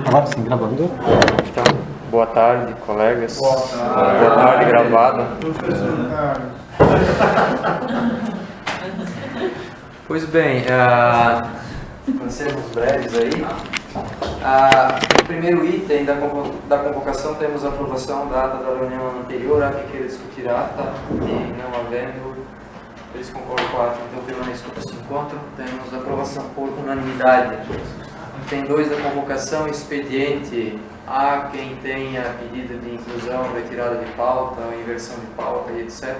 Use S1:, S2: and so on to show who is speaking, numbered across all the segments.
S1: Olá, sim, gravando.
S2: Então, boa tarde, colegas. Boa tarde, gravado. Pois bem, vamos sermos breves aí. No primeiro item da convocação temos a aprovação da ata da reunião anterior, a quem queira discutir a ata, e não havendo, eles concordam com a ata, então permaneço como se encontram. Temos a aprovação por unanimidade. Tem 2 da convocação, expediente a quem tenha pedido de inclusão, retirada de pauta, inversão de pauta e etc.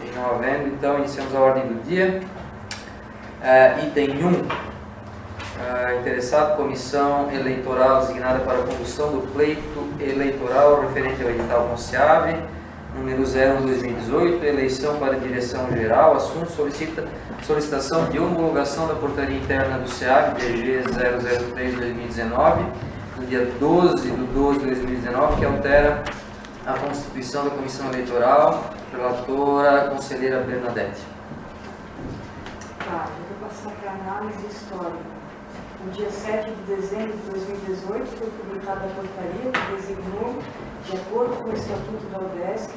S2: E não havendo, então iniciamos a ordem do dia. Item 1. Interessado, comissão eleitoral designada para a condução do pleito eleitoral referente ao edital CONSEAV, número 01/2018, eleição para direção geral, assunto solicitação de homologação da portaria interna do SEAV, DG 003/2019, no dia 12/12/2019, que altera a constituição da comissão eleitoral, relatora conselheira Bernadette.
S3: Eu vou passar para análise histórica. No dia 7 de dezembro de 2018, foi publicada a portaria que designou, de acordo com o Estatuto da UDESC,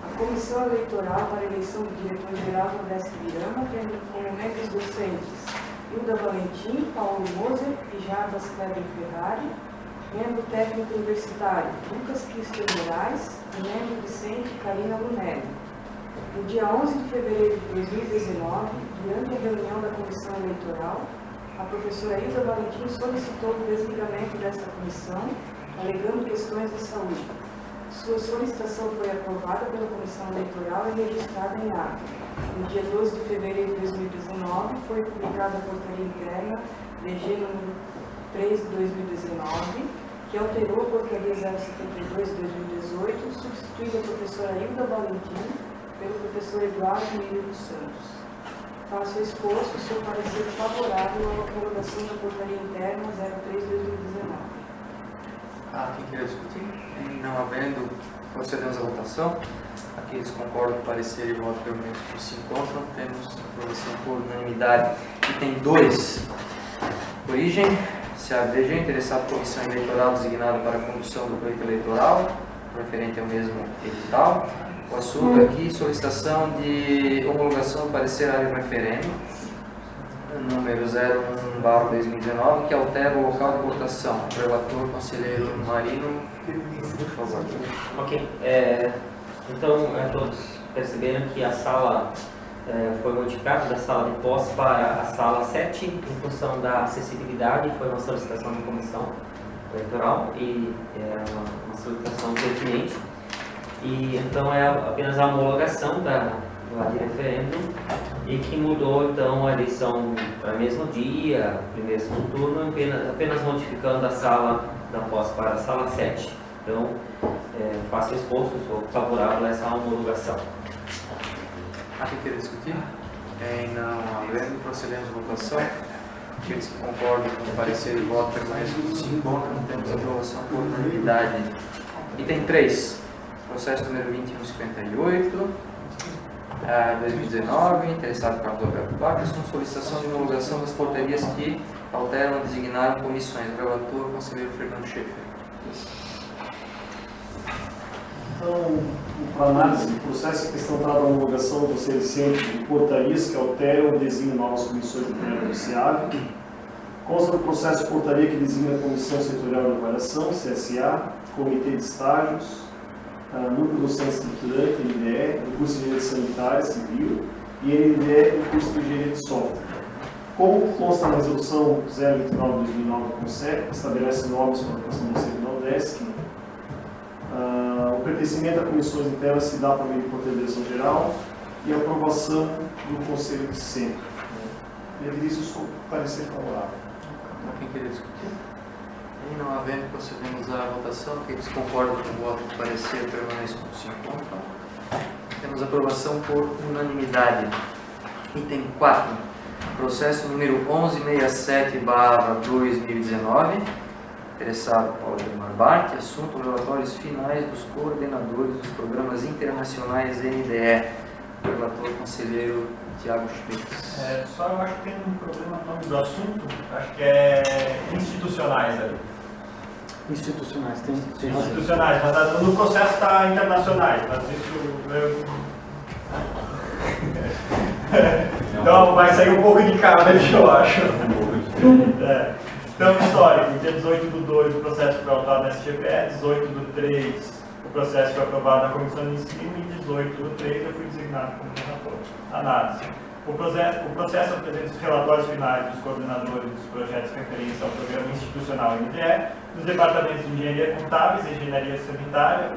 S3: a Comissão Eleitoral para a eleição do diretor-geral da UDESC Birama, tendo como membros docentes Hilda Valentim, Paulo Moser e Jarbas Kleber Ferrari, membro técnico universitário Lucas Cristian Moraes e membro docente Karina Lunelli. No dia 11 de fevereiro de 2019, durante a reunião da Comissão Eleitoral, a professora Hilda Valentim solicitou o desligamento desta comissão, alegando questões de saúde. Sua solicitação foi aprovada pela Comissão Eleitoral e registrada em ata. No dia 12 de fevereiro de 2019, foi publicada a portaria interna DG número 3 de 2019, que alterou a portaria 072 de 2018, substituindo a professora Hilda Valentim pelo professor Eduardo Emílio dos Santos. Faço exposto o seu parecer favorável à homologação da portaria interna 03/2019.
S2: Quem queira discutir? Não havendo, procedemos à votação. Aqueles que concordam com o parecer e voto pelo menos que se encontram, temos aprovação por unanimidade. Item 2. Origem. SEAV-DG, interessado comissão eleitoral designada para a condução do pleito eleitoral, referente ao mesmo edital. O assunto aqui, solicitação de homologação do parecer área referendo, número 01/2019, que altera o local de votação. O relator, conselheiro Marino, por favor.
S4: Ok. Então, todos perceberam que a sala foi modificada da sala de posse para a sala 7, em função da acessibilidade. Foi uma solicitação da comissão eleitoral e uma solicitação pertinente. E então é apenas a homologação da de referendo e que mudou então a eleição para o mesmo dia, primeiro e segundo turno, apenas modificando a sala da posse para a sala 7. Então, faço exposto, sou favorável a essa homologação.
S2: Quem quer discutir? Não havendo, procedemos à votação. Aqueles que concordam com o parecer e voto permanecem como se encontram, temos aprovação por unanimidade. Item 3. Processo número 2158, 2019, interessado pela Roberto Vargas, com solicitação de homologação das portarias que alteram e designaram comissões. O relator, conselheiro Fernando Schaeffer.
S5: Então, para análise do processo, a questão trata da homologação do licenciante de portarias que alteram e designam novas comissões do plenário do SEAV. Consta do processo de portaria que designa a Comissão Setorial de Avaliação, CSA, Comitê de Estágios, Núcleo Docente Estruturante, NDE, do curso de Engenharia Sanitária Civil e NDE do curso de Engenharia de Software. Como consta na Resolução 029/2009 da CONSEP, que estabelece normas para a atuação do servidor da UDESC, o pertencimento a comissões internas se dá por meio de portaria de direção geral e a aprovação do Conselho de Centro. E isso sou parecer favorável.
S2: Quem queria discutir? E não havendo, procedemos à votação. Aqueles que concordam com o voto do parecer permanecem como se encontram. Temos aprovação por unanimidade. Item 4. Processo número 1167/2019. Interessado Paulo Edmar Bart. Assunto: relatórios finais dos coordenadores dos programas internacionais NDE. Relator conselheiro Tiago Schmidt.
S6: Só eu acho que tem um problema no nome do assunto. Acho que é institucionais ali.
S1: Institucionais, tem
S6: institucionais, mas no processo está internacionais, mas isso então vai sair um pouco de cada, eu acho. Então, histórico, dia 18/2 o processo foi autado na SGPE, 18/3 o processo foi aprovado na comissão de ensino e 18/3 eu fui designado como relator. Análise. O processo apresenta os relatórios finais dos coordenadores dos projetos de referência ao programa institucional NDE, dos departamentos de engenharia contábeis e engenharia sanitária,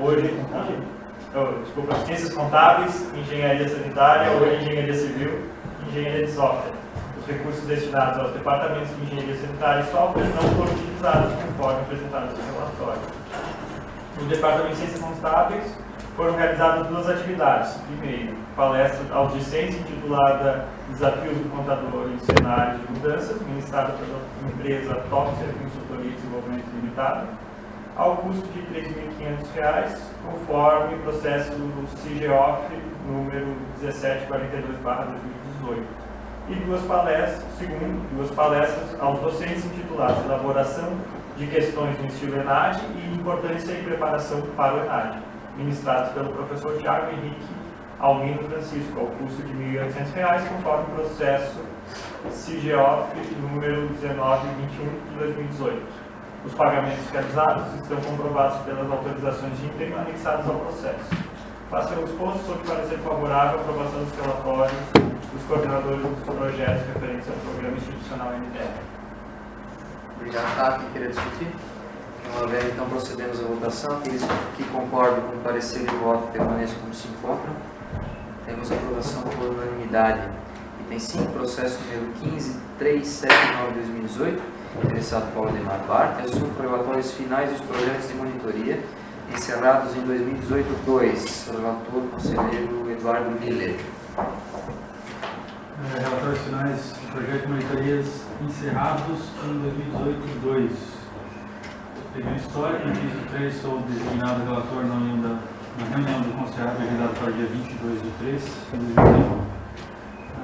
S6: ciências contábeis, engenharia sanitária, hoje engenharia civil e engenharia de software. Os recursos destinados aos departamentos de engenharia sanitária e software não foram utilizados conforme apresentados no relatório. No departamento de ciências contábeis foram realizadas duas atividades. Primeiro, palestra aos discentes intitulada Desafios do Contador em Cenários de Mudanças, ministrada pela empresa Topser Consultoria e Desenvolvimento Limitada, ao custo de R$ 3.500, conforme processo do CIGEOF número 1742/2018. E duas palestras aos docentes intituladas Elaboração de Questões no Estilo ENAD e Importância e Preparação para o ENAD, ministrados pelo professor Thiago Henrique Almino Francisco, ao custo de R$ 1.800, conforme o processo CIGEOF número 1921 de 2018. Os pagamentos realizados estão comprovados pelas autorizações de ínterim anexadas ao processo. Face ao exposto, sob parecer favorável à aprovação dos relatórios dos coordenadores dos projetos referentes ao programa institucional NDE.
S2: Obrigado, tá? Quem queria discutir? Não haver, então procedemos à votação. Aqueles que concordam com o parecer de voto permaneçam como se encontram. Temos a aprovação por unanimidade. Item 5, processo número 15.379/2018, interessado Paulo Demar Bart, assunto relatórios finais dos projetos de monitoria encerrados em 2018-2. Relator, conselheiro Eduardo Miller.
S1: Relatórios finais do projeto de monitorias encerrados em 2018-2. Peguei histórico, no início 3 sou designado relator na reunião do Conselho agendada para o dia 22/3 de 2019.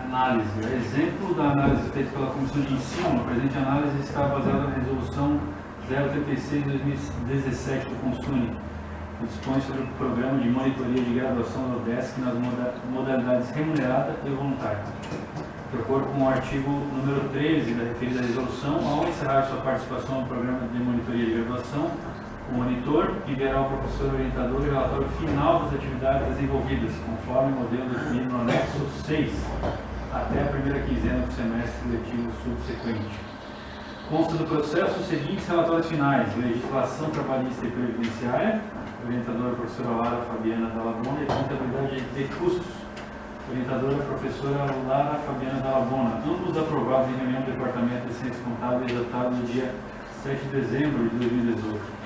S1: Análise. A exemplo da análise feita pela Comissão de Ensino, a presente análise está baseada na Resolução 036/2017 do CONSUNE, que dispõe sobre o programa de monitoria de graduação da UDESC nas modalidades remunerada e voluntária. De acordo com o artigo número 13 da referida resolução, ao encerrar sua participação no programa de monitoria de graduação, o monitor enviará ao professor orientador o relatório final das atividades desenvolvidas, conforme o modelo definido no anexo 6, até a primeira quinzena do semestre letivo subsequente. Consta do processo os seguintes relatórios finais: legislação trabalhista e previdenciária, orientadora professora Lara Fabiana Dallabona, e contabilidade de custos, orientadora professora Lara Fabiana Dallabona, ambos aprovados em reunião do Departamento de Ciências Contábeis datado no dia 7 de dezembro de 2018.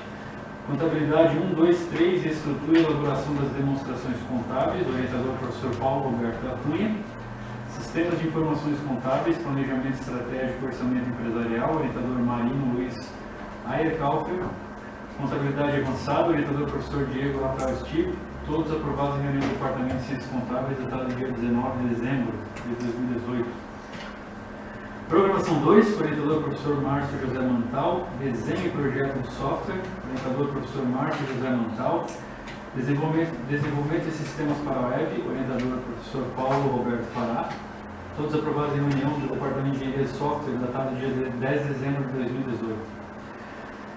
S1: Contabilidade 1, 2, 3 e estrutura e elaboração das demonstrações contábeis, orientador professor Paulo Roberto da Cunha. Sistemas de informações contábeis, planejamento estratégico e orçamento empresarial, orientador Marino Luiz Aierkaufer. Contabilidade avançada, orientador professor Diego Rafael Stivo, todos aprovados em reunião do Departamento de Ciências Contábeis datado no dia 19 de dezembro de 2018. Programação 2, orientador professor Márcio José Mantal. Desenho e projeto de software, orientador professor Márcio José Mantal. Desenvolvimento de sistemas para a web, orientador professor Paulo Roberto Pará. Todos aprovados em reunião do Departamento de Engenharia de Software datado no dia 10 de dezembro de 2018.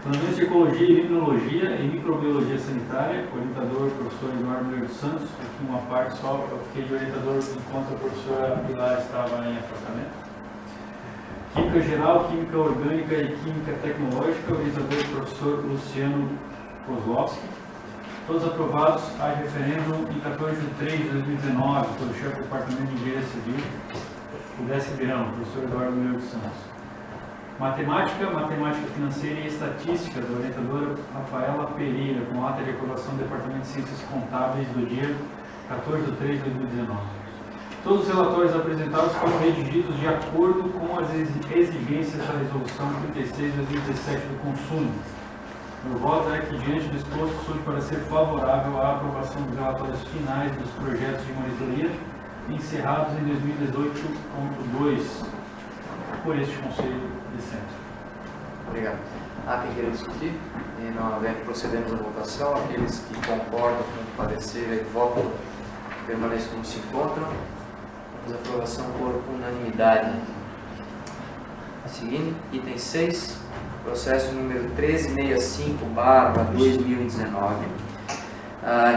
S1: Fundamentos de Ecologia e Limnologia e Microbiologia Sanitária, orientador professor Eduardo Miller dos Santos. Aqui uma parte só, eu fiquei de orientador enquanto a professora Pilar estava em afastamento. Química Geral, Química Orgânica e Química Tecnológica, orientador professor Luciano Kozlowski. Todos aprovados a referendo em 14 de 3 de 2019 pelo chefe do Departamento de Engenharia Civil, o Décio Birão, professor Eduardo Miller dos Santos. Matemática, Matemática Financeira e Estatística, da orientadora Rafaela Pereira, com ata de aprovação do Departamento de Ciências Contábeis do dia 14 de 3 de 2019. Todos os relatórios apresentados foram redigidos de acordo com as exigências da Resolução 36/2017 do CONSUNE. Meu voto é que, diante do exposto, sob parecer favorável à aprovação dos relatórios finais dos projetos de monitoria encerrados em 2018.2 por este Conselho de Centro.
S2: Obrigado. Há quem queira discutir? E não havendo, procedemos à votação. Aqueles que concordam com o parecer e votam permaneçam como se encontram. Temos aprovação por unanimidade. Seguindo, item 6, processo número 1365/2019.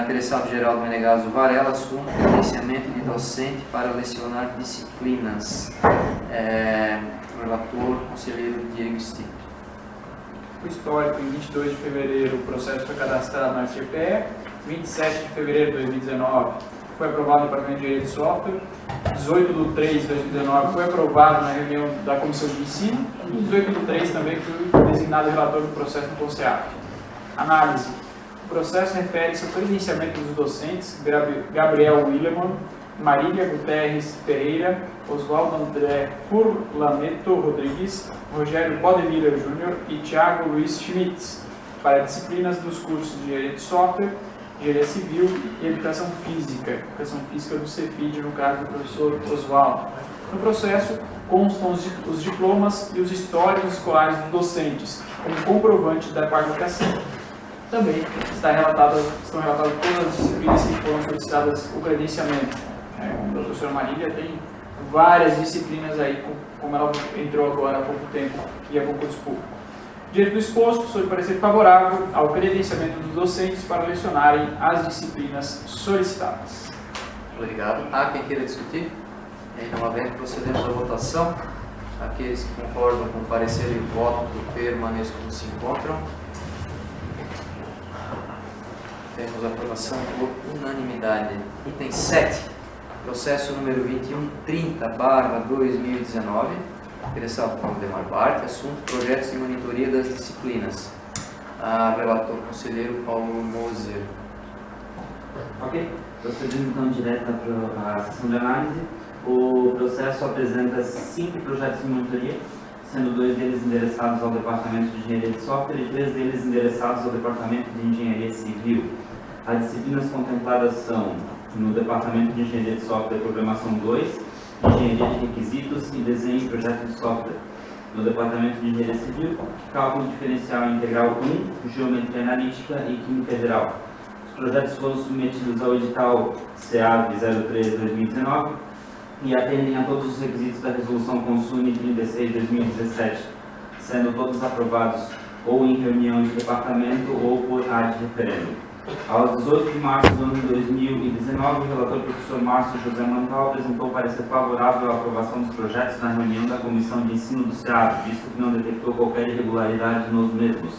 S2: Interessado Geraldo Menegaso Varela, assunto credenciamento de docente para lecionar disciplinas. Relator, conselheiro Diego Stipe.
S7: O histórico, em 22 de fevereiro, o processo foi cadastrado na RCPE. 27 de fevereiro de 2019, foi aprovado no Departamento de Engenharia de Software. 18 de 3 de 2019, foi aprovado na reunião da Comissão de Ensino. E 18 de 3 também foi designado relator do processo no CONSEAP. Análise. O processo refere-se ao credenciamento dos docentes Gabriel Willeman, Marília Guterres Ferreira, Oswaldo André Furlaneto Rodrigues, Rogério Bodemiller Júnior e Thiago Luiz Schmitz, para disciplinas dos cursos de Engenharia de Software, Engenharia Civil e Educação Física do CEFID, no caso do professor Oswaldo. No processo, constam os diplomas e os históricos escolares dos docentes, como comprovante da qualificação. Também estão relatadas todas as disciplinas que foram solicitadas o credenciamento. A professora Marília tem várias disciplinas aí, como ela entrou agora há pouco tempo e a concurso público. Diante do exposto, sou de parecer favorável ao credenciamento dos docentes para lecionarem as disciplinas solicitadas.
S2: Obrigado. Há quem queira discutir? Não havendo, procedemos à votação. Aqueles que concordam com o parecer e voto permaneçam como se encontram. Temos aprovação por unanimidade. Item 7, processo número 2130/2019, interessado por Valdemar Bart, assunto projetos de monitoria das disciplinas. Relator conselheiro Paulo Moser.
S4: Ok, procedendo então direto para a sessão de análise. O processo apresenta 5 projetos de monitoria, sendo 2 deles endereçados ao Departamento de Engenharia de Software e 3 deles endereçados ao Departamento de Engenharia Civil. As disciplinas contempladas são, no Departamento de Engenharia de Software, Programação 2, Engenharia de Requisitos e Desenho e Projeto de Software. No Departamento de Engenharia Civil, Cálculo Diferencial Integral 1, Geometria Analítica e Química Geral. Os projetos foram submetidos ao edital CEAV 03/2019 e atendem a todos os requisitos da Resolução Consune 36/2017, sendo todos aprovados ou em reunião de departamento ou por área de referendo. Aos 18 de março do ano 2019, o relator professor Márcio José Mantal apresentou parecer favorável à aprovação dos projetos na reunião da Comissão de Ensino do SEAB, visto que não detectou qualquer irregularidade nos mesmos.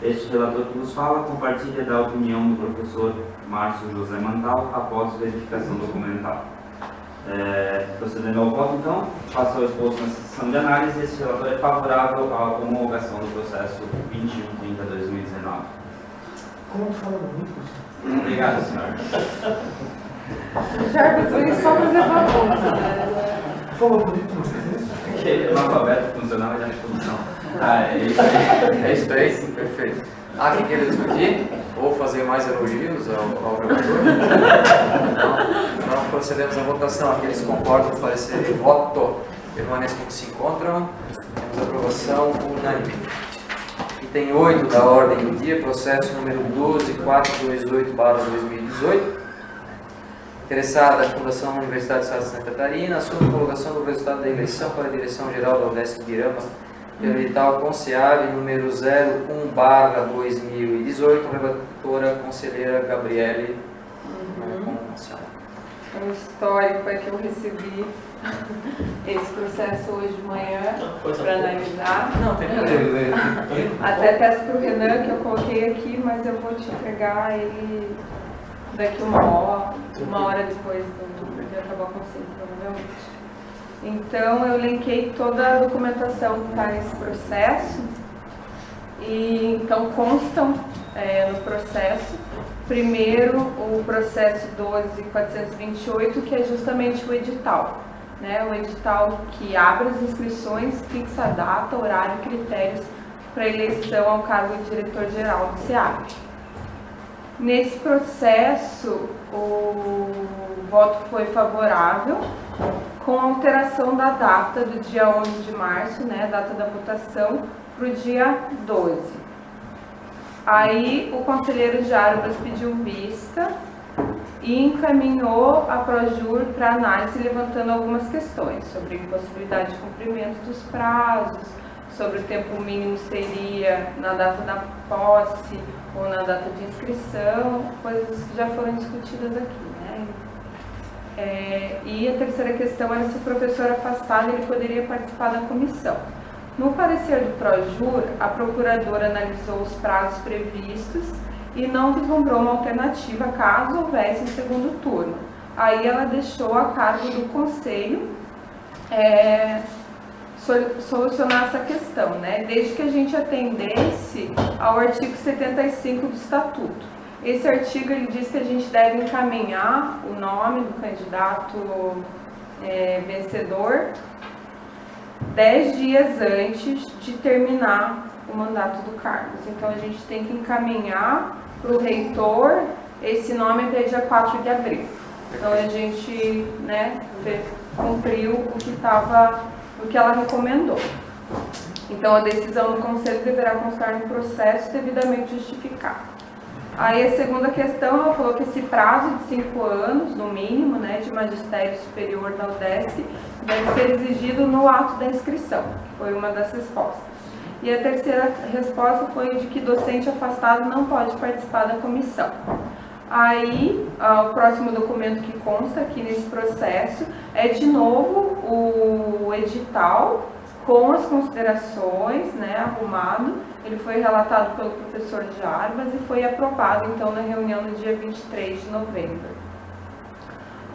S4: Este relator que vos fala compartilha da opinião do professor Márcio José Mantal após verificação documental. Procedendo ao voto, então, passo ao exposto na sessão de análise. Este relator é favorável à homologação do processo 2130/2019.
S8: Como fala bonito?
S4: Obrigado, senhor.
S3: Jarbas veio só para fazer bagunça.
S8: Fala bonito, não sei.
S4: Que analfabeto funcional de função. É isso aí.
S2: É isso aí, perfeito. Há quem queira discutir ou fazer mais elogios ao relator? Então, procedemos à votação. Aqueles que concordam com o parecer e voto permaneçam como se encontram. Temos aprovação unânime. Item 8 da ordem do dia, processo número 12428/2018. Interessada a Fundação Universidade do Estado de Santa Catarina, assunto de colocação do resultado da eleição para a Direção-Geral da UDESC Ibirama, pelo edital CONSEAB número 01/2018, relatora conselheira Gabriele.
S9: O histórico é que eu recebi esse processo hoje de manhã para analisar.
S2: Não, tem problema.
S9: Até peço para o Renan que eu coloquei aqui, mas eu vou te entregar ele daqui uma hora depois de acabar o conselho, provavelmente. Então, eu linkei toda a documentação que está nesse processo. E então constam no processo. Primeiro, o processo 12.428, que é justamente o edital. Né? O edital que abre as inscrições, fixa a data, horário e critérios para eleição ao cargo de diretor-geral do SEAB. Nesse processo, o voto foi favorável, com alteração da data do dia 11 de março, né, data da votação, para o dia 12. Aí o conselheiro Jarbas pediu vista e encaminhou a Projur para análise, levantando algumas questões sobre impossibilidade de cumprimento dos prazos, sobre o tempo mínimo seria na data da posse ou na data de inscrição, coisas que já foram discutidas aqui, né? E a terceira questão era se o professor afastado ele poderia participar da comissão. No parecer do Projur, a procuradora analisou os prazos previstos e não vislumbrou uma alternativa caso houvesse um segundo turno. Aí ela deixou a cargo do conselho solucionar essa questão, né? Desde que a gente atendesse ao artigo 75 do Estatuto. Esse artigo ele diz que a gente deve encaminhar o nome do candidato vencedor 10 dias antes de terminar o mandato do Carlos. Então a gente tem que encaminhar para o reitor esse nome até dia 4 de abril. Então a gente, né, cumpriu o que ela recomendou. Então a decisão do conselho deverá constar no processo devidamente justificado. Aí a segunda questão, ela falou que esse prazo de 5 anos, no mínimo, né, de magistério superior da UDESC, deve ser exigido no ato da inscrição, que foi uma das respostas. E a terceira resposta foi de que docente afastado não pode participar da comissão. Aí, o próximo documento que consta aqui nesse processo é, de novo, o edital com as considerações, né, arrumado. Ele foi relatado pelo professor Jarbas e foi aprovado, então, na reunião no dia 23 de novembro.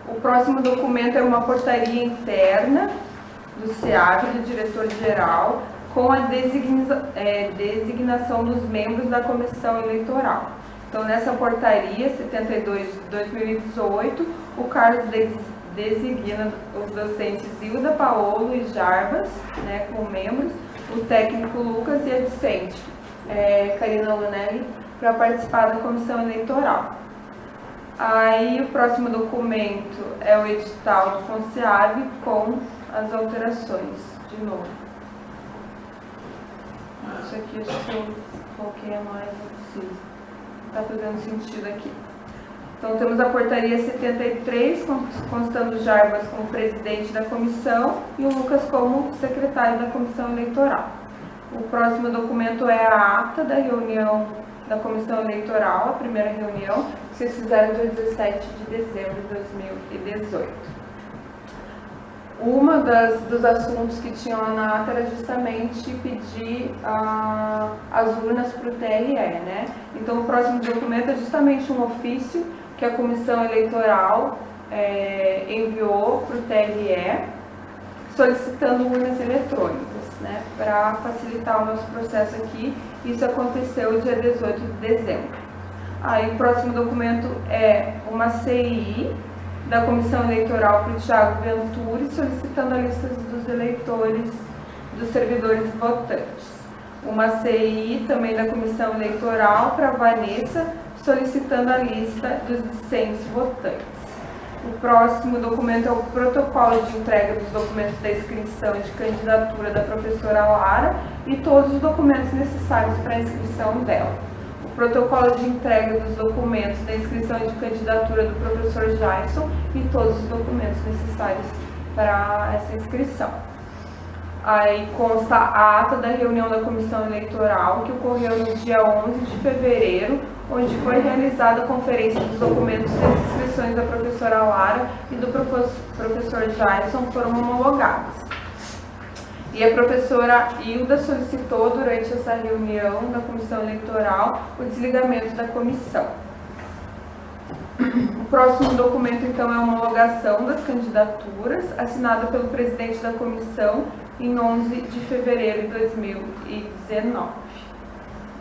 S9: O próximo documento é uma portaria interna do SEAG, do diretor-geral, com a designação dos membros da comissão eleitoral. Então, nessa portaria 72 de 2018, o Carlos designa os docentes Hilda Paolo e Jarbas, né, como membros, o técnico Lucas e a discente Karina Lunelli, para participar da comissão eleitoral. Aí, o próximo documento é o edital do FONSEAB com as alterações, de novo. Isso aqui, acho que eu coloquei a mais, não preciso. Está fazendo sentido aqui. Então, temos a portaria 73, constando Jarbas como presidente da comissão e o Lucas como secretário da comissão eleitoral. O próximo documento é a ata da reunião da comissão eleitoral, a primeira reunião, que vocês fizeram dia 17 de dezembro de 2018. Dos assuntos que tinham lá na ata era justamente pedir as urnas para o TRE, né? Então, o próximo documento é justamente um ofício que a comissão eleitoral enviou para o TRE, solicitando urnas eletrônicas, né? Para facilitar o nosso processo aqui. Isso aconteceu dia 18 de dezembro. Aí, o próximo documento é uma CI da comissão eleitoral para o Thiago Venturi, solicitando a lista dos eleitores, dos servidores votantes. Uma CI também da comissão eleitoral para a Vanessa, solicitando a lista dos discentes votantes. O próximo documento é o protocolo de entrega dos documentos da inscrição de candidatura da professora Lara e todos os documentos necessários para a inscrição dela. O protocolo de entrega dos documentos da inscrição de candidatura do professor Jason e todos os documentos necessários para essa inscrição. Aí consta a ata da reunião da comissão eleitoral, que ocorreu no dia 11 de fevereiro, onde foi realizada a conferência dos documentos das inscrições da professora Lara e do professor Jason foram homologadas. E a professora Hilda solicitou, durante essa reunião da comissão eleitoral, o desligamento da comissão. O próximo documento, então, é a homologação das candidaturas, assinada pelo presidente da comissão em 11 de fevereiro de 2019.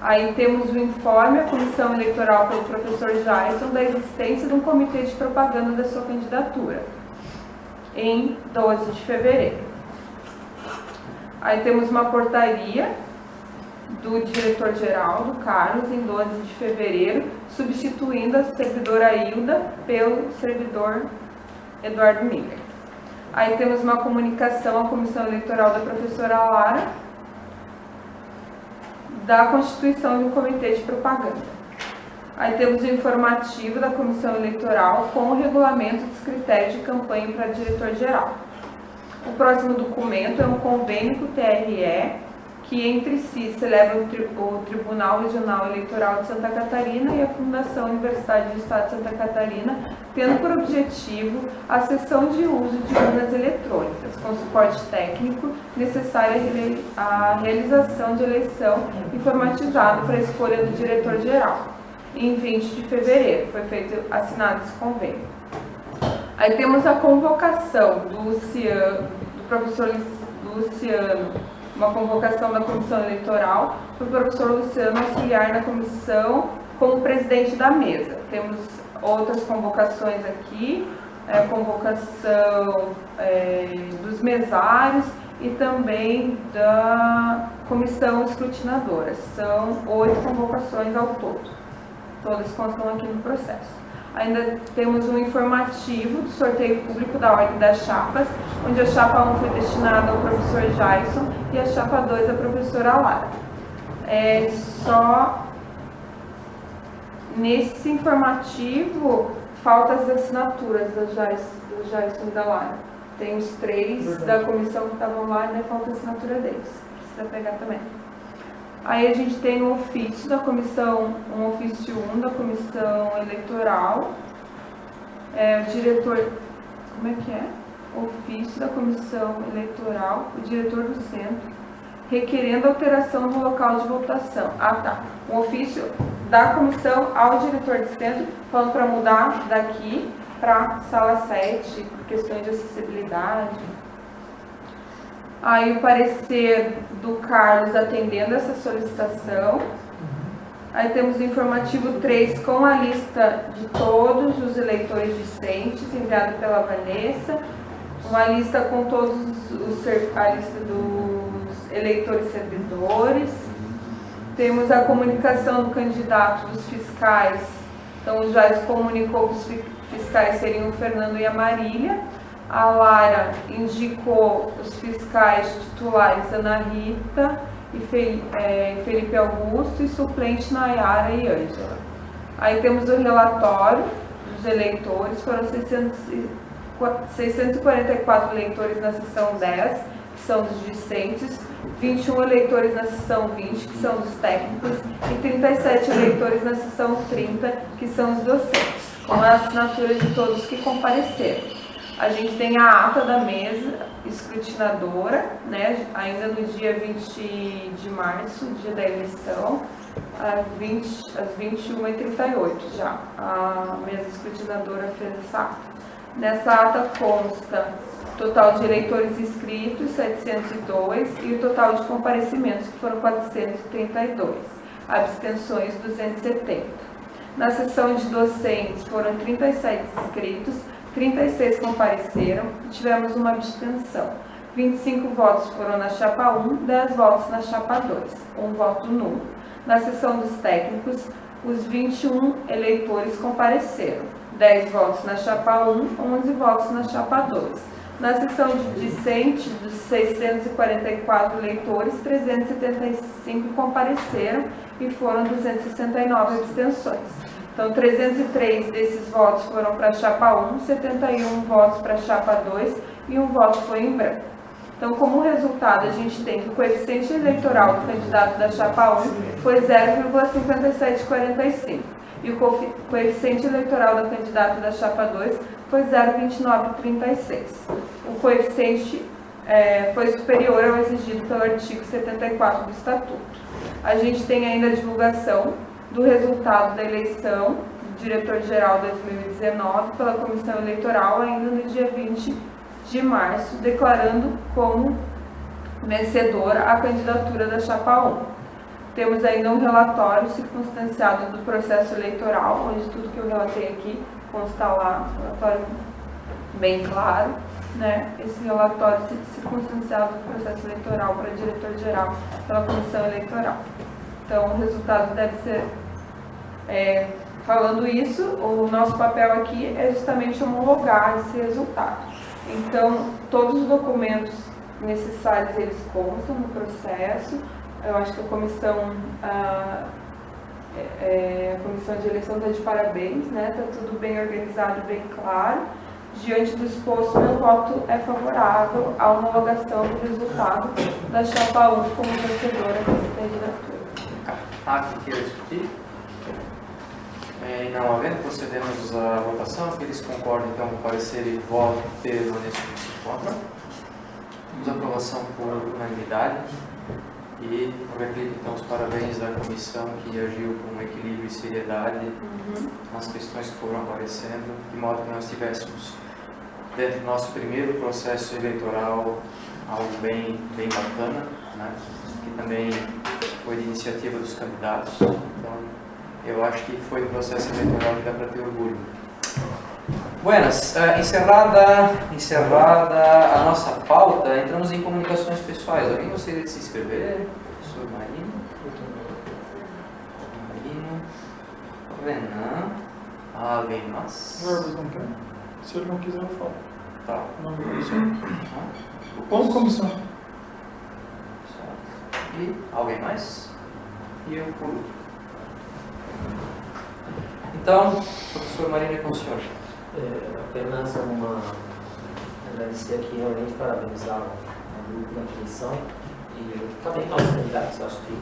S9: Aí temos o informe à comissão eleitoral pelo professor Jason da existência de um comitê de propaganda da sua candidatura, em 12 de fevereiro. Aí temos uma portaria do diretor-geral, do Carlos, em 12 de fevereiro, substituindo a servidora Hilda pelo servidor Eduardo Miller. Aí temos uma comunicação à comissão eleitoral da professora Lara, da constituição de um comitê de propaganda. Aí temos o informativo da comissão eleitoral com o regulamento dos critérios de campanha para diretor-geral. O próximo documento é um convênio com o TRE, que entre si celebra o Tribunal Regional Eleitoral de Santa Catarina e a Fundação Universidade do Estado de Santa Catarina, tendo por objetivo a cessão de uso de urnas eletrônicas, com suporte técnico necessário à realização de eleição informatizada para a escolha do diretor-geral. Em 20 de fevereiro foi assinado esse convênio. Aí temos a convocação do professor Luciano, uma convocação da comissão eleitoral, para o professor Luciano auxiliar na comissão como presidente da mesa. Temos outras convocações aqui, convocação dos mesários e também da comissão escrutinadora. São 8 convocações ao todo. Todas constam aqui no processo. Ainda temos um informativo do sorteio público da Ordem das Chapas, onde a chapa 1 foi destinada ao professor Jason e a chapa 2 à professora Lara. Só nesse informativo faltam as assinaturas do Jason e da Lara. Tem os 3 da comissão que estavam lá, né? Falta a assinatura deles. Precisa pegar também. Aí a gente tem um ofício da comissão, um ofício 1 da comissão eleitoral, o diretor, como é que é? Ofício da comissão eleitoral, o diretor do centro, requerendo alteração do local de votação. Um ofício da comissão ao diretor do centro, falando para mudar daqui para sala 7, por questões de acessibilidade. Aí o parecer do Carlos atendendo essa solicitação. Aí temos o informativo 3 com a lista de todos os eleitores discentes, enviado pela Vanessa. Uma lista com todos a lista dos eleitores servidores. Temos a comunicação do candidato dos fiscais. Então já se comunicou que os fiscais seriam o Fernando e a Marília. A Lara indicou os fiscais titulares Ana Rita e Felipe Augusto e suplente Nayara e Ângela. Aí temos o relatório dos eleitores, foram 644 eleitores na seção 10, que são dos discentes, 21 eleitores na seção 20, que são dos técnicos, e 37 eleitores na seção 30, que são os docentes, com a assinatura de todos que compareceram. A gente tem a ata da mesa escrutinadora, né, ainda no dia 20 de março, dia da eleição, às 21h38 já. A mesa escrutinadora fez essa ata. Nessa ata consta o total de eleitores inscritos, 702, e o total de comparecimentos, que foram 432. Abstenções, 270. Na sessão de docentes, foram 37 inscritos, 36 compareceram e tivemos uma abstenção. 25 votos foram na chapa 1, 10 votos na chapa 2, um voto nulo. Na sessão dos técnicos, os 21 eleitores compareceram. 10 votos na chapa 1, 11 votos na chapa 2. Na sessão de discente, dos 644 eleitores, 375 compareceram e foram 269 abstenções. Então, 303 desses votos foram para a chapa 1, 71 votos para a chapa 2 e um voto foi em branco. Então, como resultado, a gente tem que o coeficiente eleitoral do candidato da chapa 1 foi 0,5745 e o coeficiente eleitoral da candidata da chapa 2 foi 0,2936. O coeficiente foi superior ao exigido pelo artigo 74 do Estatuto. A gente tem ainda a divulgação do resultado da eleição do diretor-geral 2019 pela Comissão Eleitoral ainda no dia 20 de março, declarando como vencedora a candidatura da chapa 1. Temos ainda um relatório circunstanciado do processo eleitoral, onde tudo que eu relatei aqui consta lá, um relatório bem claro, né? Esse relatório circunstanciado do processo eleitoral para diretor-geral pela Comissão Eleitoral. Então, o resultado deve ser... falando isso, o nosso papel aqui é justamente homologar esse resultado. Então, todos os documentos necessários, eles constam no processo, eu acho que a comissão de eleição está de parabéns, né? Está tudo bem organizado, bem claro. Diante do exposto, meu voto é favorável à homologação do resultado da chapa 1 como vencedora dessa candidatura.
S2: Há quem queira discutir? Não havendo, procedemos à votação. Aqueles que concordam, então, com o parecer e voto permaneçam como se encontram. Temos aprovação por unanimidade. E eu replico, então, os parabéns à comissão que agiu com equilíbrio e seriedade nas questões que foram aparecendo, de modo que nós tivéssemos, dentro do nosso primeiro processo eleitoral, algo bem bacana, né? Que também foi de iniciativa dos candidatos. Então, eu acho que foi um processo eleitoral que dá para ter orgulho. Buenas, encerrada a nossa pauta, entramos em comunicações pessoais. Alguém gostaria de se inscrever? Professor Marino? Renan? Alguém mais?
S8: Não quero. Se ele não quiser, eu falo.
S2: Tá.
S8: Não, como comissão.
S2: E alguém mais? E eu por último. Então, professor Marino, é com o senhor.
S4: Apenas agradecer aqui, realmente parabenizar o grupo da comissão e também aos candidatos. Acho que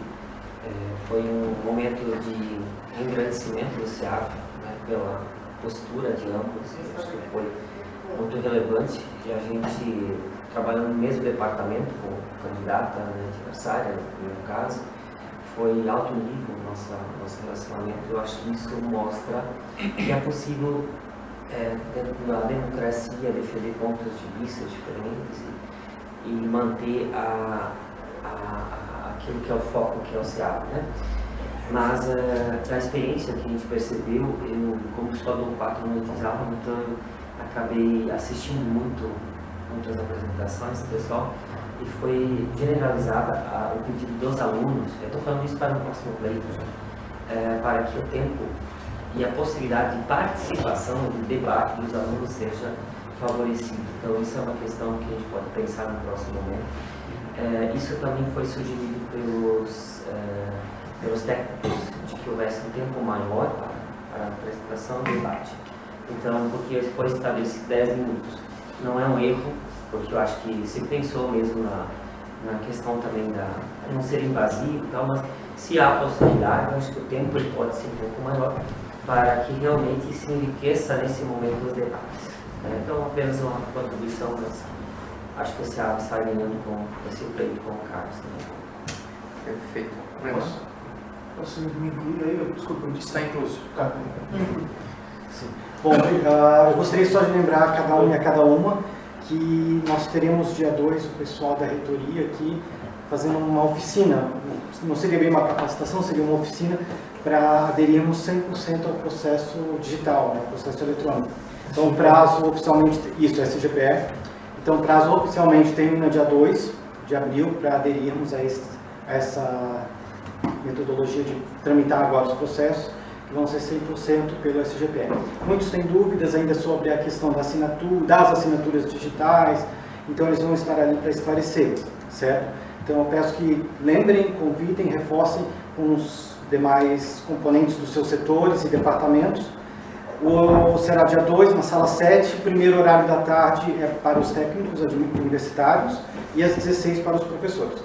S4: foi um momento de engrandecimento do SEAP, né, pela postura de ambos. Acho que foi muito relevante e a gente, trabalhando no mesmo departamento com a candidata, né, adversária, no primeiro caso, foi alto nível nosso relacionamento. Eu acho que isso mostra que é possível, dentro da democracia, defender pontos de vista diferentes e manter aquilo que é o foco, que é o SEAP, né? Mas da experiência que a gente percebeu, eu, como só dou 4 minutos de aula, então eu acabei assistindo muitas apresentações do pessoal e foi generalizada o pedido dos alunos. Eu estou falando isso para o próximo pleito, para que o tempo e a possibilidade de participação, de debate dos alunos seja favorecido. Então, isso é uma questão que a gente pode pensar no próximo momento. Isso também foi sugerido pelos técnicos, de que houvesse um tempo maior para a apresentação e debate. Então, porque foi estabelecido 10 minutos. Não é um erro, porque eu acho que se pensou mesmo na questão também de não ser invasivo e tal, mas se há possibilidade, eu acho que o tempo ele pode ser um pouco maior, para que realmente se enriqueça nesse momento os debates. Então, apenas uma contribuição, mas acho que o SEAP está ganhando com esse pleito com o Carlos também.
S2: Perfeito.
S8: Posso me incluir aí? Desculpa, eu disse.
S2: Está incluso.
S8: Tá. Sim. Bom, eu gostaria só de lembrar a cada um e a cada uma que nós teremos dia 2 o pessoal da reitoria aqui fazendo uma oficina. Não seria bem uma capacitação, seria uma oficina para aderirmos 100% ao processo digital, ao processo eletrônico. Então, o prazo oficialmente, isso é SGPE, então o prazo oficialmente termina dia 2 de abril para aderirmos a essa metodologia de tramitar agora os processos, que vão ser 100% pelo SGPE. Muitos têm dúvidas ainda sobre a questão da das assinaturas digitais, então eles vão estar ali para esclarecer, certo? Então eu peço que lembrem, convidem, reforcem com os demais componentes dos seus setores e departamentos. Será dia 2, na sala 7, o primeiro horário da tarde é para os técnicos universitários e às 16 para os professores.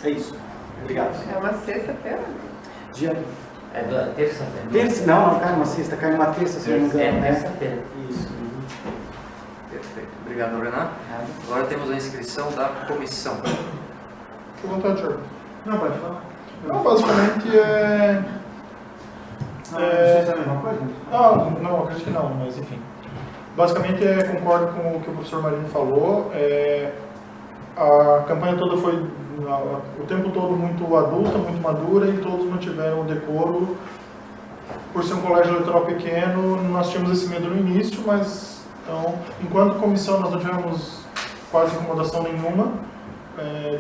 S8: É isso. Obrigado.
S9: É uma sexta-feira?
S4: É da terça-feira.
S8: Não, cai uma sexta, cai uma terça, se não me engano, né?
S4: Terça-feira.
S8: Isso.
S2: Perfeito. Obrigado, Renan. Agora temos a inscrição da comissão.
S10: Fique à vontade, senhor.
S8: Não, pode falar.
S10: Não, basicamente
S8: Não é a mesma coisa?
S10: Não, acredito que não, mas enfim. Basicamente, concordo com o que o professor Marino falou. A campanha toda foi, o tempo todo, muito adulta, muito madura, e todos mantiveram o decoro. Por ser um colégio eleitoral pequeno, nós tínhamos esse medo no início, mas, então, enquanto comissão, nós não tivemos quase incomodação nenhuma.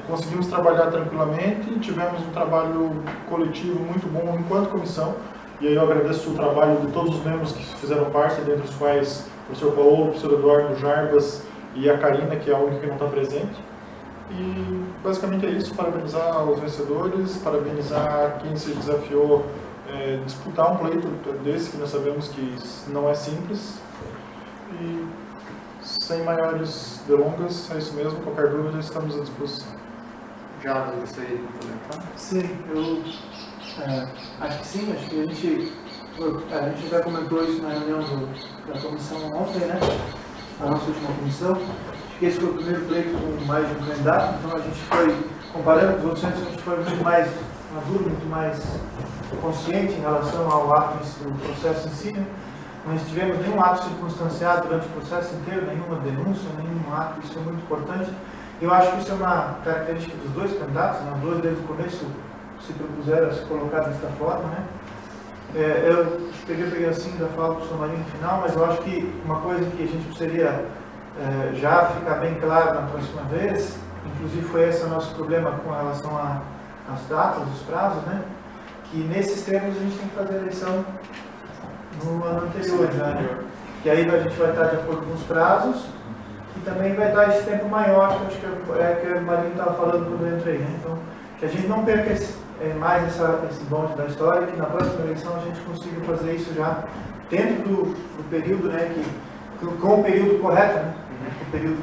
S10: Conseguimos trabalhar tranquilamente, tivemos um trabalho coletivo muito bom enquanto comissão, e aí eu agradeço o trabalho de todos os membros que fizeram parte, dentre os quais o professor Paulo, o professor Eduardo Jarbas e a Karina, que é a única que não está presente. E basicamente é isso, parabenizar os vencedores, parabenizar quem se desafiou disputar um pleito desse, que nós sabemos que não é simples. E sem maiores delongas, é isso mesmo, qualquer dúvida estamos à disposição.
S2: Já gostaria de complementar?
S11: Sim, eu acho que sim, acho que a gente já comentou isso na reunião da comissão ontem, né? A nossa última comissão. Acho que esse foi o primeiro pleito com mais de um candidato, então a gente foi, comparando com os outros centros, a gente foi muito mais maduro, muito mais consciente em relação ao ato do processo em si, né? Não tivemos nenhum ato circunstanciado durante o processo inteiro, nenhuma denúncia, nenhum ato, isso é muito importante. Eu acho que isso é uma característica dos dois candidatos, né? Os dois desde o começo se propuseram a se colocar desta forma, né? Eu peguei assim da fala do professor Marinho no final, mas eu acho que uma coisa que a gente precisaria já ficar bem claro na próxima vez, inclusive foi esse o nosso problema com relação às datas, os prazos, né? Que nesses termos a gente tem que fazer a eleição no ano anterior, né? Que aí a gente vai estar de acordo com os prazos e também vai dar esse tempo maior, que eu acho que o Marinho estava falando quando eu entrei, né? Então, que a gente não perca mais esse bonde da história, que na próxima eleição a gente consiga fazer isso já dentro do período, né? Com o período correto, né? O período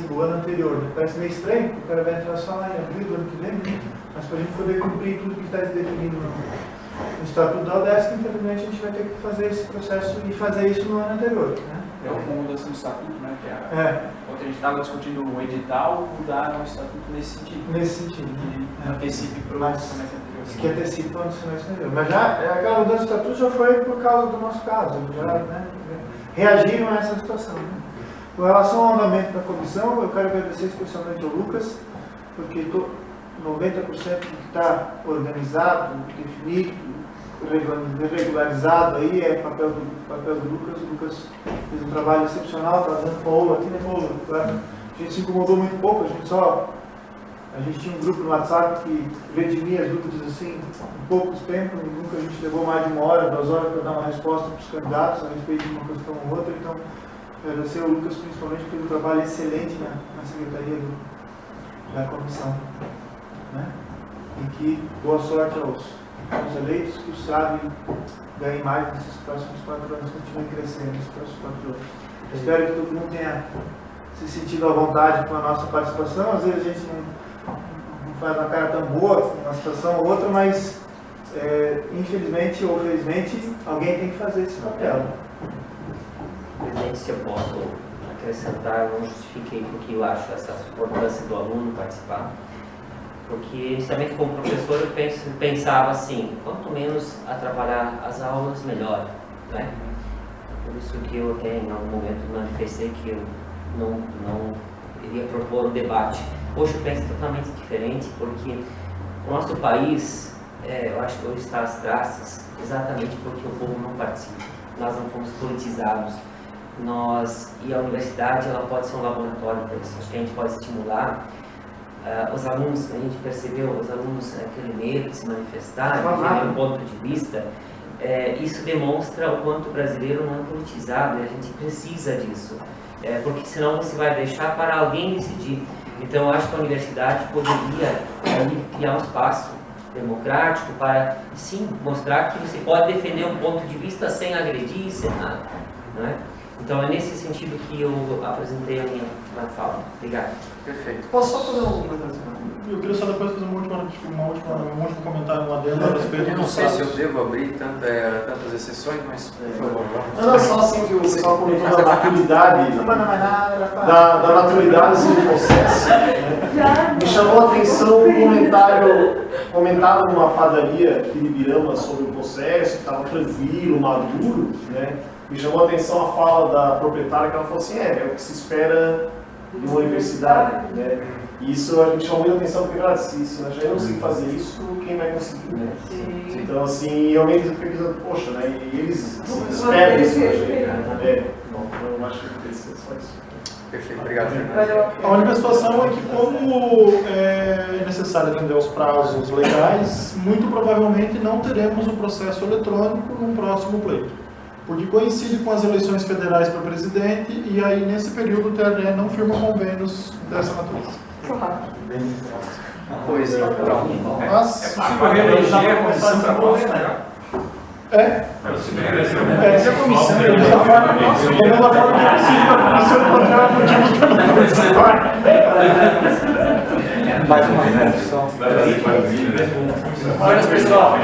S11: do ano anterior. Né? Parece meio estranho, o cara vai entrar só lá em abril do ano que vem, né? Mas para a gente poder cumprir tudo que está definido no Estatuto da UDESC, infelizmente a gente vai ter que fazer esse processo e fazer isso no ano anterior. Né?
S7: É uma mudança no Estatuto, né? Que quando a gente estava discutindo o edital, mudar o Estatuto nesse sentido.
S11: Nesse sentido.
S7: Que antecipe para o semestre anterior.
S11: Que antecipe para o semestre anterior. Mas já, aquela mudança do Estatuto já foi por causa do nosso caso. Já, né, reagiram a essa situação. Né? Com relação ao andamento da comissão, eu quero agradecer especialmente ao Lucas, porque 90% do que está organizado, definido, regularizado aí é papel do Lucas. O Lucas fez um trabalho excepcional, está dando Paulo aqui, né, Paulo? A gente se incomodou muito pouco, a gente tinha um grupo no WhatsApp que redimia as dúvidas assim, em poucos tempos, nunca a gente levou mais de 1 hora, 2 horas para dar uma resposta para os candidatos a respeito de uma questão ou outra, então agradecer ao Lucas principalmente por um trabalho excelente na secretaria da comissão. Né? E que boa sorte aos eleitos, que o SAB ganhe mais nesses próximos 4 anos, continue crescendo nesses próximos 4 anos. Espero que todo mundo tenha se sentido à vontade com a nossa participação. Às vezes a gente não faz uma cara tão boa, uma situação ou outra, mas infelizmente ou felizmente alguém tem que fazer esse papel.
S4: Presidente, se eu posso acrescentar, eu não justifiquei porque eu acho essa importância do aluno participar. Porque, inicialmente, como professor, eu pensava assim, quanto menos atrapalhar as aulas, melhor. Né? Por isso que eu até, em algum momento, manifestei que eu não iria propor um debate. Hoje eu penso totalmente diferente, porque o nosso país, eu acho que hoje está às traças, exatamente porque o povo não participa. Nós não fomos politizados. E a universidade ela pode ser um laboratório para isso. Acho que a gente pode estimular os alunos, a gente percebeu, os alunos aquele medo de se manifestar, de um ponto de vista, isso demonstra o quanto o brasileiro não é politizado e a gente precisa disso, porque senão você vai deixar para alguém decidir. Então eu acho que a universidade poderia criar um espaço democrático para, sim, mostrar que você pode defender um ponto de vista sem agredir, sem nada. Não é? Então é nesse sentido que eu apresentei a minha fala. Obrigado.
S2: Perfeito.
S11: Posso só fazer uma coisa?
S10: Eu queria só depois fazer um último comentário, um adendo a respeito
S2: Eu não
S10: dos
S2: sei se eu
S10: prazos.
S2: devo abrir tantas exceções, mas por favor, vamos.
S5: Não, só assim que o pessoal comentou da maturidade, da maturidade do processo, né? Me chamou a atenção um comentário numa padaria aqui de Ibirama sobre o processo, que estava tranquilo, maduro, né? Me chamou a atenção a fala da proprietária, que ela falou assim, é o que se espera de uma universidade, né? E isso a gente chamou muita atenção, porque, claro, se nós já não conseguimos fazer isso, quem vai conseguir, né? Sim. Então, assim, realmente eu fiquei pensando, poxa, né? E eles esperam isso da gente, né? Bom, eu acho que é só isso.
S2: Perfeito, obrigado, Fernando.
S10: A única situação é que, como é necessário atender aos prazos legais, muito provavelmente não teremos o processo eletrônico no próximo pleito, porque coincide com as eleições federais para presidente e aí, nesse período, o TRE não firma convênios dessa natureza.
S9: Claro.
S2: Pois então.
S10: Mas,
S6: É possível reeleger a comissão para próxima já?
S10: essa comissão, da forma que é possível, a comissão encontrar
S8: Mais uma discussão.
S2: Olha, pessoal,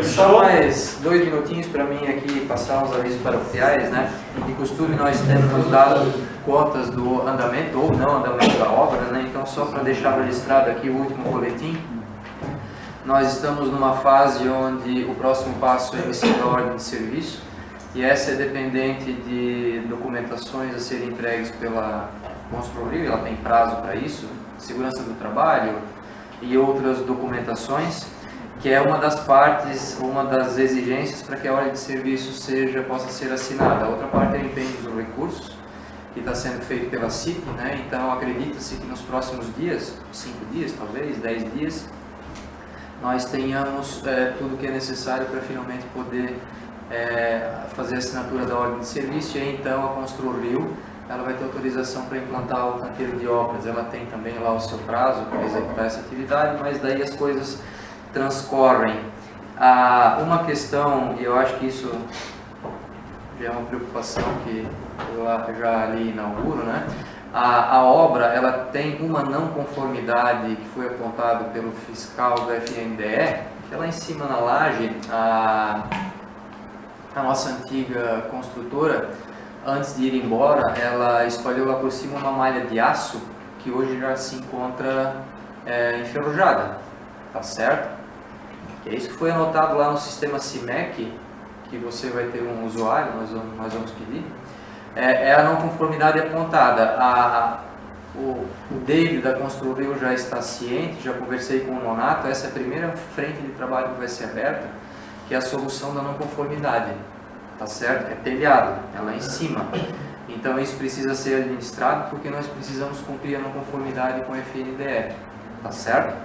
S2: só mais 2 minutinhos para mim aqui passar os avisos paroquiais, né? De costume nós temos dado contas do andamento ou não andamento da obra, né? Então só para deixar registrado aqui o último boletim, nós estamos numa fase onde o próximo passo é a emissão da ordem de serviço e essa é dependente de documentações a serem entregues pela Construir, ela tem prazo para isso, segurança do trabalho e outras documentações, que é uma das partes, uma das exigências para que a ordem de serviço possa ser assinada. A outra parte é o empenho dos recursos, que está sendo feito pela CIP, né? Então acredita-se que nos próximos dias, 5 dias talvez, 10 dias, nós tenhamos tudo que é necessário para finalmente poder fazer a assinatura da ordem de serviço e então a Construrio ela vai ter autorização para implantar o canteiro de obras. Ela tem também lá o seu prazo para executar essa atividade, mas daí as coisas transcorrem. Uma questão, e eu acho que isso já é uma preocupação que eu já ali inauguro, né? A obra ela tem uma não conformidade que foi apontada pelo fiscal do FNDE, que é lá em cima na laje, a nossa antiga construtora, antes de ir embora, ela espalhou lá por cima uma malha de aço que hoje já se encontra enferrujada, tá certo? É isso que foi anotado lá no sistema CIMEC, que você vai ter um usuário, nós vamos pedir. É a não conformidade apontada. O David da Construir já está ciente, já conversei com o Nonato, essa é a primeira frente de trabalho que vai ser aberta, que é a solução da não conformidade, tá certo? É telhado, é lá em cima. Então isso precisa ser administrado porque nós precisamos cumprir a não conformidade com o FNDE, tá certo?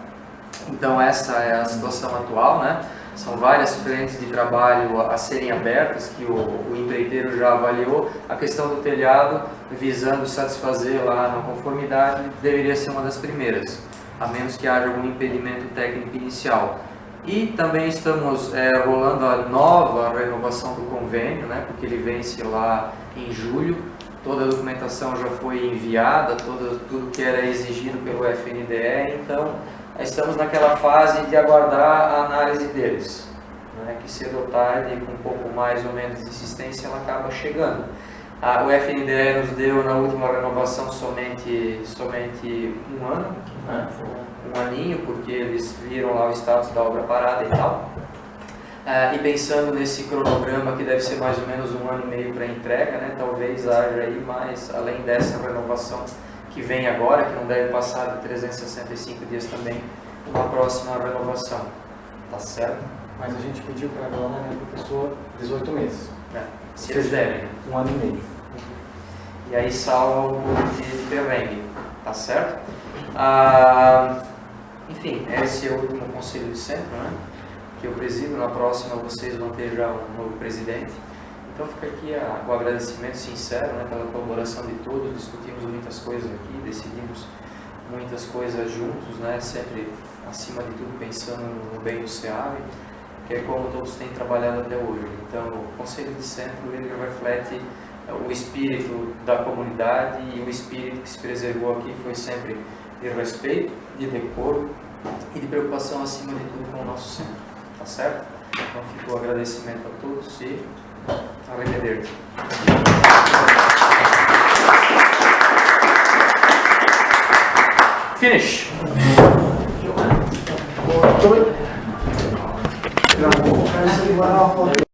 S2: Então essa é a situação atual, né? São várias frentes de trabalho a serem abertas que o empreiteiro já avaliou. A questão do telhado, visando satisfazer lá a não conformidade, deveria ser uma das primeiras, a menos que haja algum impedimento técnico inicial. E também estamos rolando a nova renovação do convênio, né, porque ele vence lá em julho. Toda a documentação já foi enviada, tudo que era exigido pelo FNDE, então estamos naquela fase de aguardar a análise deles, né, que cedo ou tarde, com um pouco mais ou menos de insistência, ela acaba chegando. O FNDE nos deu na última renovação somente um ano, né, um aninho, porque eles viram lá o status da obra parada e tal. E pensando nesse cronograma que deve ser mais ou menos 1 ano e meio para entrega, né, talvez haja aí mais, além dessa renovação que vem agora, que não deve passar de 365 dias também, uma próxima renovação. Tá certo?
S8: Mas a gente pediu para agora, né, professor, 18 meses.
S2: Se eles derem.
S8: 1 ano e meio.
S2: E aí salva um pouco de perrengue. Tá certo? Enfim, esse é o último conselho de centro, né, que eu presido. Na próxima vocês vão ter já um novo presidente. Então fica aqui o agradecimento sincero, né, pela colaboração de todos. Discutimos muitas coisas aqui, decidimos muitas coisas juntos, né, sempre acima de tudo pensando no bem do SEAV, que é como todos têm trabalhado até hoje. Então o Conselho de Centro ele reflete o espírito da comunidade, e o espírito que se preservou aqui foi sempre de respeito, de decoro e de preocupação acima de tudo com o nosso centro. Tá certo? Então fica o agradecimento a todos e arrivederci. Finish.
S11: Muito bem.